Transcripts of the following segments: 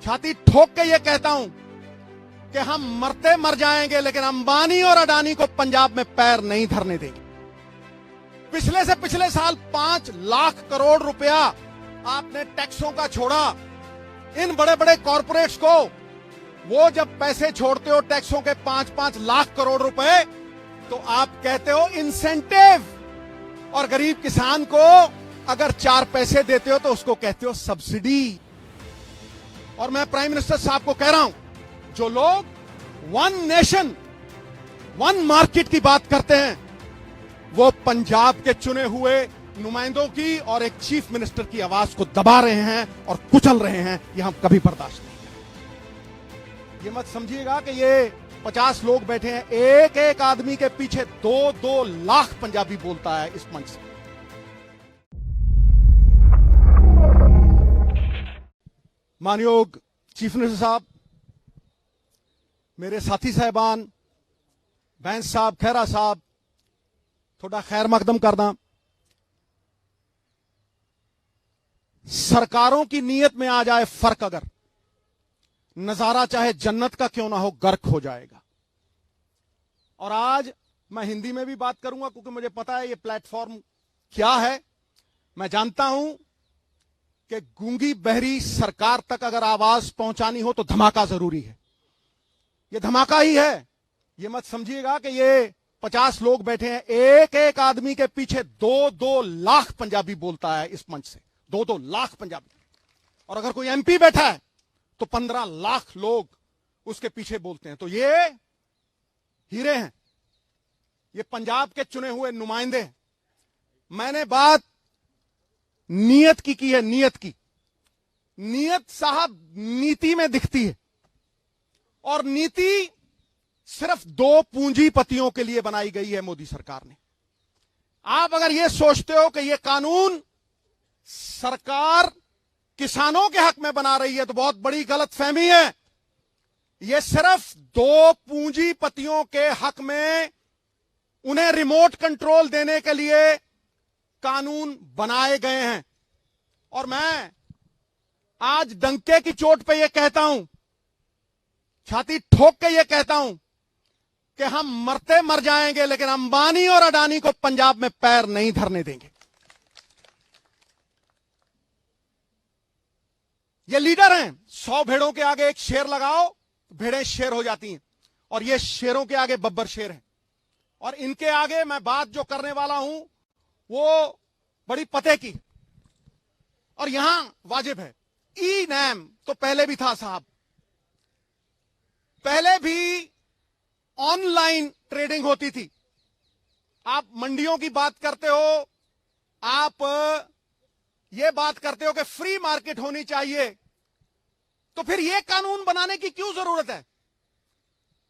छाती ठोक के ये कहता हूं कि हम मरते मर जाएंगे, लेकिन अंबानी और अडानी को पंजाब में पैर नहीं धरने देंगे। पिछले से पिछले साल 5 लाख करोड़ रुपया आपने टैक्सों का छोड़ा इन बड़े बड़े कॉरपोरेट्स को। वो जब पैसे छोड़ते हो टैक्सों के 5-5 लाख करोड़ रुपए, तो आप कहते हो इंसेंटिव, और गरीब किसान को अगर 4 पैसे देते हो तो उसको कहते हो सब्सिडी। और मैं प्राइम मिनिस्टर साहब को कह रहा हूं, जो लोग वन नेशन वन मार्केट की बात करते हैं, वो पंजाब के चुने हुए नुमाइंदों की और एक चीफ मिनिस्टर की आवाज को दबा रहे हैं और कुचल रहे हैं। ये हम कभी बर्दाश्त नहीं करेंगे। ये मत समझिएगा कि ये 50 लोग बैठे हैं, एक एक आदमी के पीछे 2-2 लाख पंजाबी बोलता है इस मंच से। मानयोग चीफ मिनिस्टर साहब, मेरे साथी साहबान, बैंस साहब, खैरा साहब, थोड़ा खैर मकदम करना। सरकारों की नीयत में आ जाए फर्क, अगर नजारा चाहे जन्नत का क्यों ना हो, गर्क हो जाएगा। और आज मैं हिंदी में भी बात करूंगा क्योंकि मुझे पता है ये प्लेटफॉर्म क्या है। मैं जानता हूं कि गूंगी बहरी सरकार तक अगर आवाज पहुंचानी हो तो धमाका जरूरी है। ये धमाका ही है। ये मत समझिएगा कि ये 50 लोग बैठे हैं, एक एक आदमी के पीछे 2-2 लाख पंजाबी बोलता है इस मंच से, 2-2 लाख पंजाबी। और अगर कोई एमपी बैठा है तो 15 लाख लोग उसके पीछे बोलते हैं। तो ये हीरे हैं, ये पंजाब के चुने हुए नुमाइंदे हैं। मैंने बात नीयत की है, नीयत की। नीयत साहब नीति में दिखती है, और नीति सिर्फ 2 पूंजीपतियों के लिए बनाई गई है मोदी सरकार ने। आप अगर यह सोचते हो कि यह कानून सरकार किसानों के हक में बना रही है तो बहुत बड़ी गलतफहमी है। यह सिर्फ 2 पूंजीपतियों के हक में उन्हें रिमोट कंट्रोल देने के लिए कानून बनाए गए हैं। और मैं आज डंके की चोट पे यह कहता हूं, छाती ठोक के यह कहता हूं कि हम मरते मर जाएंगे, लेकिन अंबानी और अडानी को पंजाब में पैर नहीं धरने देंगे। ये लीडर हैं। 100 भेड़ों के आगे एक शेर लगाओ, भेड़ें शेर हो जाती हैं, और ये शेरों के आगे बब्बर शेर हैं। और इनके आगे मैं बात जो करने वाला हूं वो बड़ी पते की, और यहां वाजिब है। ई नैम तो पहले भी था साहब, पहले भी ऑनलाइन ट्रेडिंग होती थी। आप मंडियों की बात करते हो, आप ये बात करते हो कि फ्री मार्केट होनी चाहिए, तो फिर यह कानून बनाने की क्यों जरूरत है?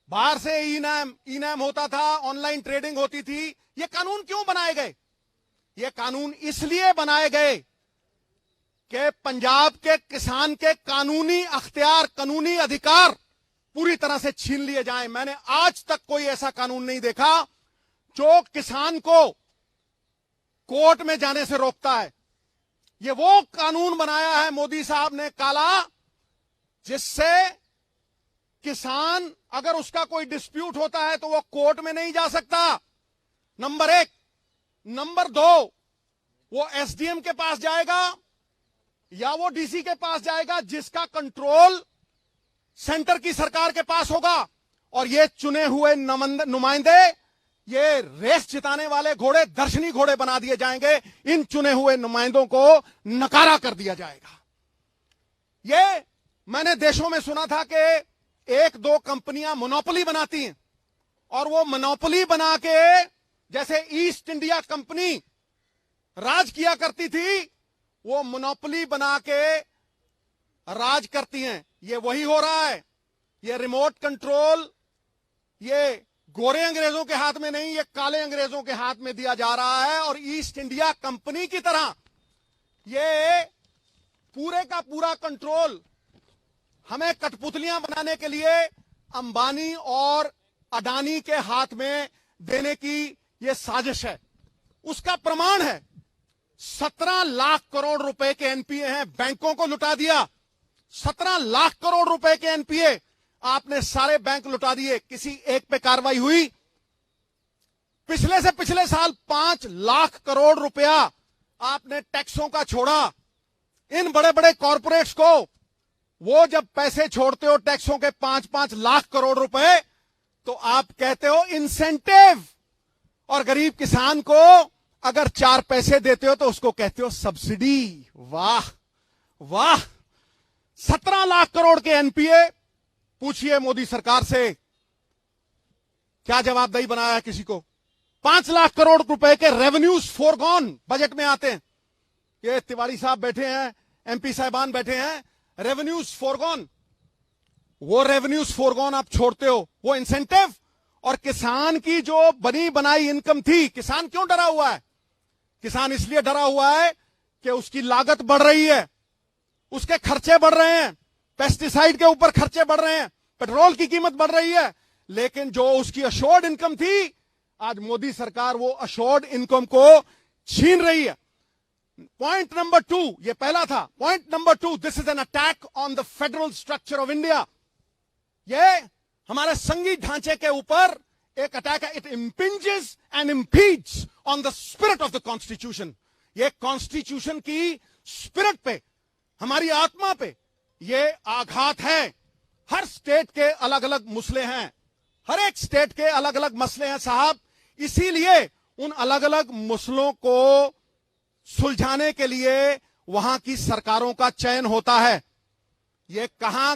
बाहर से ई नैम होता था, ऑनलाइन ट्रेडिंग होती थी, ये कानून क्यों बनाए गए? ये कानून इसलिए बनाए गए कि पंजाब के किसान के कानूनी अख्तियार, कानूनी अधिकार पूरी तरह से छीन लिए जाएं। मैंने आज तक कोई ऐसा कानून नहीं देखा जो किसान को कोर्ट में जाने से रोकता है। ये वो कानून बनाया है मोदी साहब ने काला, जिससे किसान अगर उसका कोई डिस्प्यूट होता है तो वो कोर्ट में नहीं जा सकता, नंबर 1। नंबर 2, वो एसडीएम के पास जाएगा या वो डीसी के पास जाएगा, जिसका कंट्रोल सेंटर की सरकार के पास होगा। और ये चुने हुए नुमाइंदे, ये रेस जिताने वाले घोड़े दर्शनी घोड़े बना दिए जाएंगे। इन चुने हुए नुमाइंदों को नकारा कर दिया जाएगा। ये मैंने देशों में सुना था कि 1-2 कंपनियां मोनोपोली बनाती हैं, और वो मोनोपोली बना के, जैसे ईस्ट इंडिया कंपनी राज किया करती थी, वो मोनोपोली बना के राज करती हैं। ये वही हो रहा है। ये रिमोट कंट्रोल ये गोरे अंग्रेजों के हाथ में नहीं, ये काले अंग्रेजों के हाथ में दिया जा रहा है। और ईस्ट इंडिया कंपनी की तरह ये पूरे का पूरा कंट्रोल हमें कठपुतलियां बनाने के लिए अंबानी और अडानी के हाथ में देने की ये साजिश है। उसका प्रमाण है 17 लाख करोड़ रुपए के एनपीए हैं, बैंकों को लुटा दिया। 17 लाख करोड़ रुपए के एनपीए आपने सारे बैंक लुटा दिए, किसी एक पे कार्रवाई हुई? पिछले से पिछले साल 5 लाख करोड़ रुपया आपने टैक्सों का छोड़ा। इन बड़े बड़े कॉरपोरेट्स को वो जब पैसे छोड़ते हो टैक्सों के 5-5 लाख करोड़ रुपए, तो आप कहते हो इंसेंटिव, और गरीब किसान को अगर 4 पैसे देते हो तो उसको कहते हो सब्सिडी। वाह वाह, 17 लाख करोड़ के एनपीए। पूछिए मोदी सरकार से क्या जवाबदेही बनाया है किसी को? 5 लाख करोड़ रुपए के रेवेन्यूज फोरगॉन बजट में आते हैं। ये तिवारी साहब बैठे हैं, एमपी साहिबान बैठे हैं, रेवेन्यूज फोरगॉन। वो रेवेन्यूज फोरगॉन आप छोड़ते हो, वो इंसेंटिव। और किसान की जो बनी बनाई इनकम थी, किसान क्यों डरा हुआ है? किसान इसलिए डरा हुआ है कि उसकी लागत बढ़ रही है, उसके खर्चे बढ़ रहे हैं, पेस्टिसाइड के ऊपर खर्चे बढ़ रहे हैं, पेट्रोल की कीमत बढ़ रही है। लेकिन जो उसकी अश्योर्ड इनकम थी, आज मोदी सरकार वो अश्योर्ड इनकम को छीन रही है। पॉइंट नंबर 2, ये पहला था। Point number 2, this is an attack on the federal structure of India. ये हमारे संघीय ढांचे के ऊपर एक अटैक है। It impinges and impedes on the spirit of the constitution. ये कॉन्स्टिट्यूशन की स्पिरिट पे, हमारी आत्मा पे ये आघात है। हर स्टेट के अलग अलग मसले हैं, हर एक स्टेट के अलग अलग मसले हैं साहब। इसीलिए उन अलग अलग मसलों को सुलझाने के लिए वहां की सरकारों का चयन होता है। ये कहां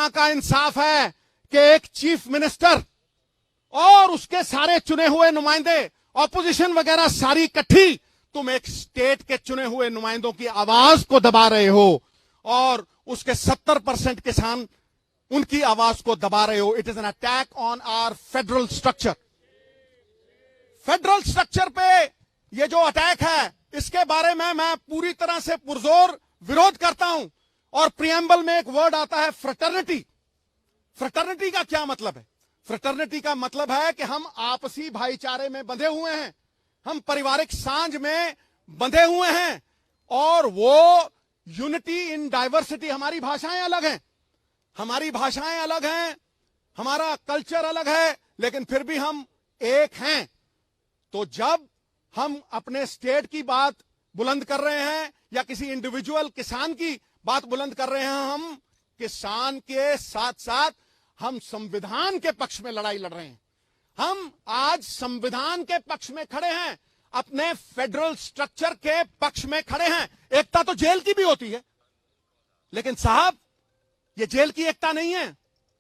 का इंसाफ है कि एक चीफ मिनिस्टर और उसके सारे चुने हुए नुमाइंदे, ऑपोजिशन वगैरह सारी इकट्ठी, तुम एक स्टेट के चुने हुए नुमाइंदों की आवाज को दबा रहे हो और उसके 70% किसान उनकी आवाज को दबा रहे हो। It is an attack on our federal structure. Federal structure पे ये जो अटैक है, इसके बारे में मैं पूरी तरह से पुरजोर विरोध करता हूं। और प्रियम्बल में एक वर्ड आता है फ्रेटर्निटी। फ्रेटर्निटी का क्या मतलब है? फ्रेटर्निटी का मतलब है कि हम आपसी भाईचारे में बंधे हुए हैं, हम पारिवारिक सांझ में बंधे हुए हैं, और वो यूनिटी इन डाइवर्सिटी। हमारी भाषाएं अलग हैं, हमारी भाषाएं अलग हैं, हमारा कल्चर अलग है, लेकिन फिर भी हम एक हैं। तो जब हम अपने स्टेट की बात बुलंद कर रहे हैं या किसी इंडिविजुअल किसान की बात बुलंद कर रहे हैं, हम किसान के साथ साथ हम संविधान के पक्ष में लड़ाई लड़ रहे हैं। हम आज संविधान के पक्ष में खड़े हैं, अपने फेडरल स्ट्रक्चर के पक्ष में खड़े हैं। एकता तो जेल की भी होती है, लेकिन साहब ये जेल की एकता नहीं है,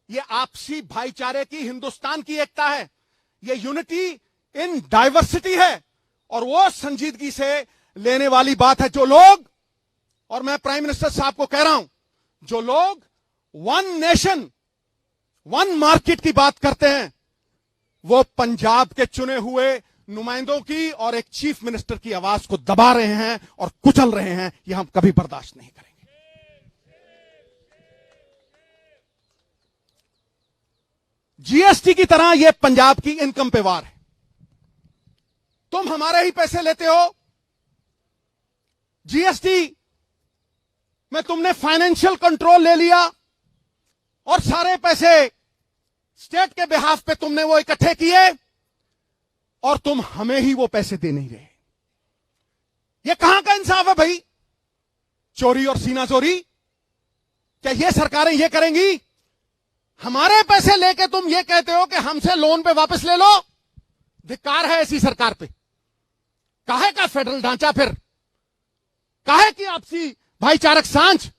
ये आपसी भाईचारे की हिंदुस्तान की एकता है। ये यूनिटी इन डाइवर्सिटी है, और वो संजीदगी से लेने वाली बात है। जो लोग, और मैं प्राइम मिनिस्टर साहब को कह रहा हूं, जो लोग वन नेशन वन मार्केट की बात करते हैं, वो पंजाब के चुने हुए नुमाइंदों की और एक चीफ मिनिस्टर की आवाज को दबा रहे हैं और कुचल रहे हैं। ये हम कभी बर्दाश्त नहीं करेंगे। जीएसटी की तरह यह पंजाब की इनकम पे वार है। तुम हमारे ही पैसे लेते हो, जीएसटी में तुमने फाइनेंशियल कंट्रोल ले लिया और सारे पैसे स्टेट के बिहाफ पे तुमने वो इकट्ठे किए, और तुम हमें ही वो पैसे दे नहीं रहे। ये कहां का इंसाफ है भाई? चोरी और सीना चोरी, क्या ये सरकारें ये करेंगी? हमारे पैसे लेके तुम ये कहते हो कि हमसे लोन पे वापस ले लो। धिक्कार है ऐसी सरकार पे। काहे का फेडरल ढांचा, फिर काहे की आपसी भाईचारक सांझ?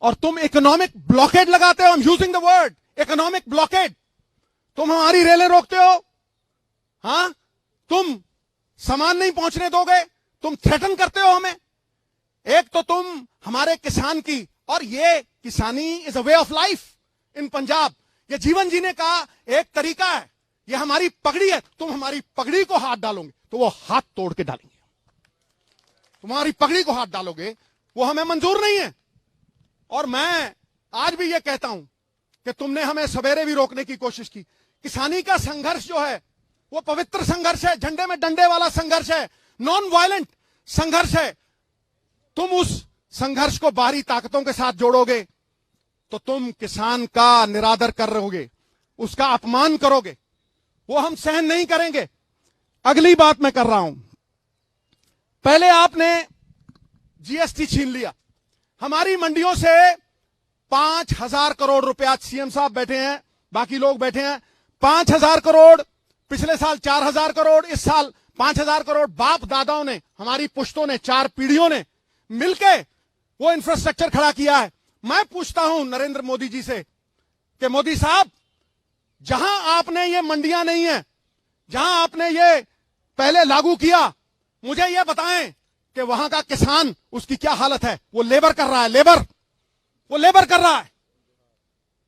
और तुम इकोनॉमिक ब्लॉकेड लगाते हो। I am using the word economic blockade. तुम हमारी रेलें रोकते हो, हां, तुम सामान नहीं पहुंचने दोगे, तुम थ्रेटन करते हो हमें। एक तो तुम हमारे किसान की, और ये किसानी is a way of life in Punjab, ये जीवन जीने का एक तरीका है, ये हमारी पगड़ी है। तुम हमारी पगड़ी को हाथ डालोगे तो वो हाथ तोड़ के डालेंगे। तुम्हारी पगड़ी को हाथ डालोगे, वो हमें मंजूर नहीं है। और मैं आज भी ये कहता हूं कि तुमने हमें सवेरे भी रोकने की कोशिश की। किसानी का संघर्ष जो है वो पवित्र संघर्ष है, झंडे में डंडे वाला संघर्ष है, नॉन वायलेंट संघर्ष है। तुम उस संघर्ष को बाहरी ताकतों के साथ जोड़ोगे तो तुम किसान का निरादर कर रहोगे, उसका अपमान करोगे, वो हम सहन नहीं करेंगे। अगली बात मैं कर रहा हूं, पहले आपने जीएसटी छीन लिया, हमारी मंडियों से 5,000 करोड़ रुपया, सीएम साहब बैठे हैं, बाकी लोग बैठे हैं, 5,000 करोड़, पिछले साल 4,000 करोड़, इस साल 5,000 करोड़ बाप दादाओं ने, हमारी पुश्तों ने, 4 पीढ़ियों ने मिलके वो इंफ्रास्ट्रक्चर खड़ा किया है। मैं पूछता हूं नरेंद्र मोदी जी से कि मोदी साहब, जहां आपने ये मंडियां नहीं है, जहां आपने ये पहले लागू किया, मुझे ये बताएं कि वहां का किसान, उसकी क्या हालत है? वो लेबर कर रहा है, वो लेबर कर रहा है।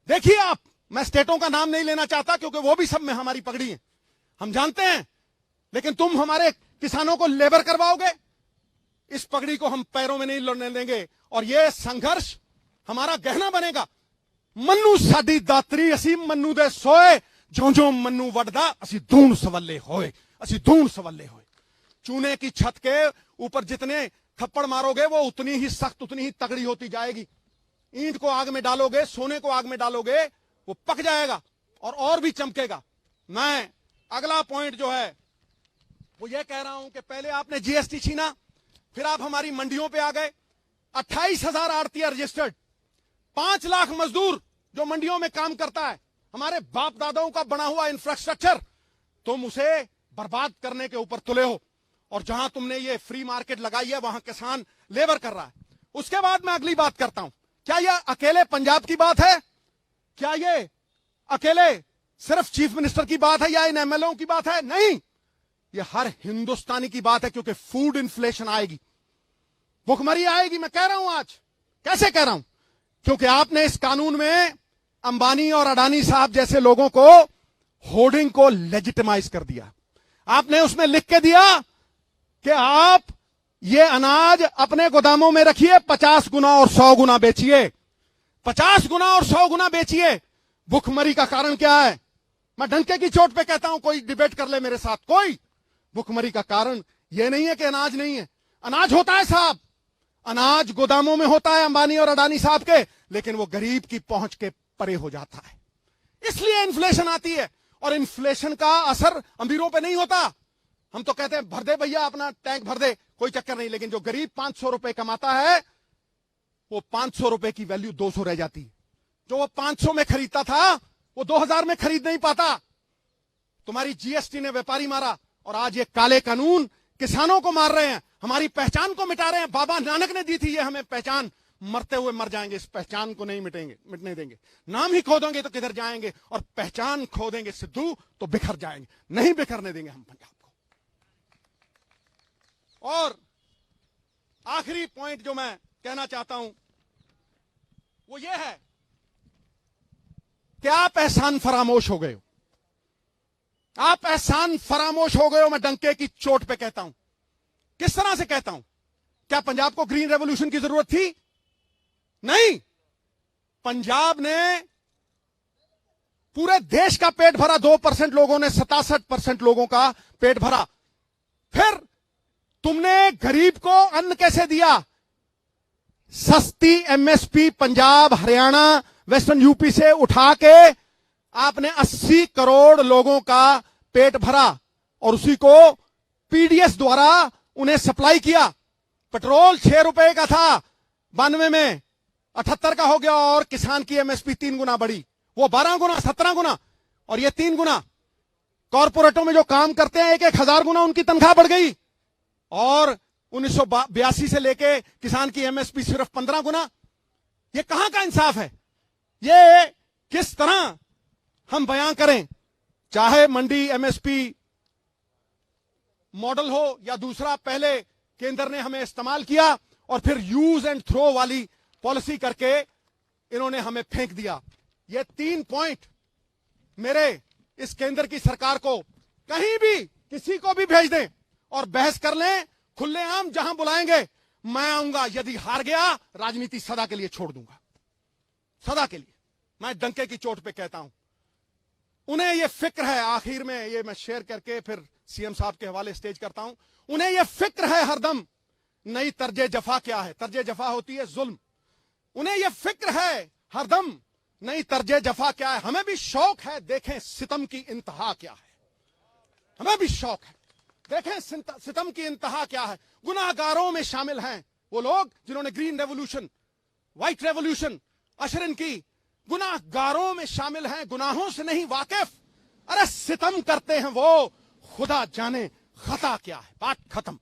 देखिए आप, मैं स्टेटों का नाम नहीं लेना चाहता क्योंकि वो भी सब में हमारी पगड़ी है, हम जानते हैं, लेकिन तुम हमारे किसानों को लेबर करवाओगे, इस पगड़ी को हम पैरों में नहीं लड़ने देंगे और यह संघर्ष हमारा गहना बनेगा। मन्नू साडी दातरी असी मन्नू दे सोए, जो जो मन्नू वडदा असी धूण सवल्ले होए, असी धूण सवल्ले होए। चूने की छत के ऊपर जितने थप्पड़ मारोगे वो उतनी ही सख्त, उतनी ही तगड़ी होती जाएगी। ईंट को आग में डालोगे, सोने को आग में डालोगे, वो पक जाएगा और भी चमकेगा। मैं अगला पॉइंट जो है वो ये कह रहा हूं कि पहले आपने जीएसटी छीना, फिर आप हमारी मंडियों पे आ गए, 28,000 आड़तिया रजिस्टर्ड, 5 लाख मजदूर जो मंडियों में काम करता है, हमारे बाप दादाओं का बना हुआ इंफ्रास्ट्रक्चर, तुम उसे बर्बाद करने के ऊपर तुले हो। और जहां तुमने ये फ्री मार्केट लगाई है वहां किसान लेबर कर रहा है। उसके बाद मैं अगली बात करता हूं, क्या यह अकेले पंजाब की बात है? क्या ये अकेले सिर्फ चीफ मिनिस्टर की बात है या इन एमएलओ की बात है? नहीं, ये हर हिंदुस्तानी की बात है, क्योंकि फूड इन्फ्लेशन आएगी, भुखमरी आएगी। मैं कह रहा हूं आज, कैसे कह रहा हूं? क्योंकि आपने इस कानून में अंबानी और अडानी साहब जैसे लोगों को, होर्डिंग को लेजिटिमाइज कर दिया। आपने उसमें लिख के दिया कि आप ये अनाज अपने गोदामों में रखिए, 50 गुना और 100 गुना बेचिए, 50 गुना और 100 गुना बेचिए। भुखमरी का कारण क्या है? मैं डंके की चोट पे कहता हूं, कोई डिबेट कर ले मेरे साथ, कोई। भुखमरी का कारण यह नहीं है कि अनाज नहीं है, अनाज होता है साहब, अनाज गोदामों में होता है अंबानी और अडानी साहब के, लेकिन वो गरीब की पहुंच के परे हो जाता है, इसलिए इन्फ्लेशन आती है। और इन्फ्लेशन का असर अमीरों पे नहीं होता। हम तो कहते हैं भर दे भैया, अपना टैंक भर दे, कोई चक्कर नहीं, लेकिन जो गरीब 500 रुपए कमाता है, वो 500 रुपए की वैल्यू 200 रह जाती है। जो वो 500 में खरीदता था वो 2000 में खरीद नहीं पाता। तुम्हारी जीएसटी ने व्यापारी मारा और आज ये काले कानून किसानों को मार रहे हैं, हमारी पहचान को मिटा रहे हैं। बाबा नानक ने दी थी ये हमें पहचान, मरते हुए मर जाएंगे, इस पहचान को नहीं मिटने देंगे। नाम ही खो देंगे तो किधर जाएंगे, और पहचान खो देंगे सिद्धू तो बिखर जाएंगे, नहीं बिखरने देंगे हम पंजाब को। और आखिरी पॉइंट जो मैं कहना चाहता हूं वो ये है कि आप एहसान फरामोश हो गए हो, आप एहसान फरामोश हो गए हो। मैं डंके की चोट पे कहता हूं। किस तरह से कहता हूं? क्या पंजाब को ग्रीन रेवोल्यूशन की जरूरत थी? नहीं, पंजाब ने पूरे देश का पेट भरा, 2% लोगों ने 67% लोगों का पेट भरा। फिर तुमने गरीब को अन्न कैसे दिया? सस्ती MSP Punjab, Haryana, western UP से उठा के आपने 80 करोड़ लोगों का पेट भरा और उसी को पीडीएस द्वारा उन्हें सप्लाई किया। पेट्रोल 6 रुपए का था 92 में, 78 का हो गया, और किसान की एमएसपी 3 गुना बढ़ी, वो 12 गुना, 17 गुना, और ये 3 गुना। कॉर्पोरेटों में जो काम करते हैं 1,000 गुना उनकी तनख्वाह बढ़ गई, और 1982 से लेके किसान की एमएसपी सिर्फ 15 गुना। ये कहां का इंसाफ है? ये किस तरह हम बयां करें? चाहे मंडी एमएसपी मॉडल हो या दूसरा, पहले केंद्र ने हमें इस्तेमाल किया और फिर यूज एंड थ्रो वाली पॉलिसी करके इन्होंने हमें फेंक दिया। ये 3 पॉइंट मेरे इस केंद्र की सरकार को कहीं भी किसी को भी भेज दें और बहस कर लें, खुलेआम जहां बुलाएंगे मैं आऊंगा। यदि हार गया, राजनीति सदा के लिए छोड़ दूंगा, सदा के लिए। मैं डंके की चोट पे कहता हूं। उन्हें यह फिक्र है, आखिर में ये मैं शेयर करके फिर सीएम साहब के हवाले स्टेज करता हूं, उन्हें यह फिक्र है हरदम नई तर्जे जफा क्या है। तर्जे जफा होती है जुल्म। उन्हें यह फिक्र है हरदम नई तर्जे जफा क्या है। हमें भी शौक है देखें सितम की इंतहा क्या है। हमें भी शौक है देखें सितम की इंतहा क्या है। गुनाहगारों में शामिल हैं वो लोग जिन्होंने ग्रीन रेवोल्यूशन, व्हाइट रेवोल्यूशन अशरन की। गुनाहगारों में शामिल हैं, गुनाहों से नहीं वाकिफ। अरे सितम करते हैं वो, खुदा जाने खता क्या है। बात खत्म।